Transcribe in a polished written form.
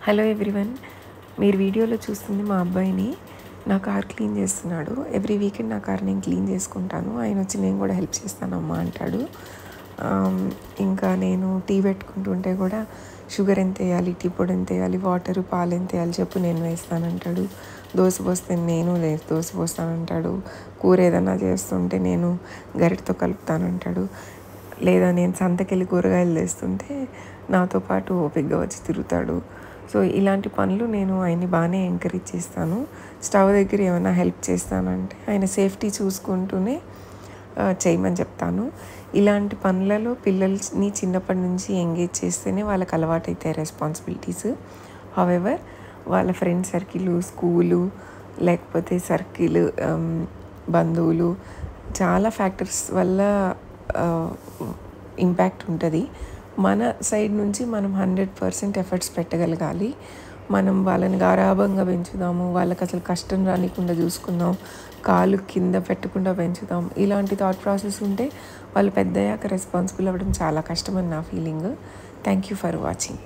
Hello everyone, మీరు వీడియోలో చూస్తుంది మా అబ్బాయిని. నా కార్ క్లీన్ చేస్తున్నాడు. ఎవ్రీ వీకెండ్ నా కార్ నేను క్లీన్ చేసుకుంటాను. ఆయన వచ్చి నేను కూడా హెల్ప్ చేస్తానమ్మా అంటాడు. ఇంకా నేను టీ పెట్టుకుంటుంటే కూడా షుగర్ ఎంత వేయాలి, టీ పొడి ఎంత వేయాలి, వాటర్ పాలు ఎంత వేయాలి చెప్పు నేను వేస్తానంటాడు. దోశ పోస్తే నేను దోశ పోస్తానంటాడు. కూర ఏదైనా చేస్తుంటే నేను గరిటతో కలుపుతానంటాడు. లేదా నేను సంతకెళ్ళి కూరగాయలు తెస్తుంటే నాతో పాటు ఓపికగా వచ్చి తిరుగుతాడు. సో ఇలాంటి పనులు నేను ఆయన్ని బాగానే ఎంకరేజ్ చేస్తాను. స్టవ్ దగ్గర ఏమైనా హెల్ప్ చేస్తానంటే ఆయన సేఫ్టీ చూసుకుంటూనే చేయమని చెప్తాను. ఇలాంటి పనులలో పిల్లల్ని చిన్నప్పటి నుంచి ఎంగేజ్ చేస్తేనే వాళ్ళకి అలవాటైతాయి రెస్పాన్సిబిలిటీస్. హౌఎవర్ వాళ్ళ ఫ్రెండ్ సర్కిల్, స్కూలు, లేకపోతే సర్కిల్, బంధువులు, చాలా ఫ్యాక్టర్స్ వల్ల ఇంపాక్ట్ ఉంటుంది. మన సైడ్ నుంచి మనం 100% ఎఫర్ట్స్ పెట్టగలగాలి. మనం వాళ్ళని గారాబంగా పెంచుదాము, వాళ్ళకి అసలు కష్టం రానికుండా చూసుకుందాం, కాలు కింద పెట్టకుండా పెంచుదాం, ఇలాంటి థాట్ ప్రాసెస్ ఉంటే వాళ్ళు పెద్దయ్యాక రెస్పాన్సిబుల్ అవ్వడం చాలా కష్టమని నా feeling. Thank you for watching.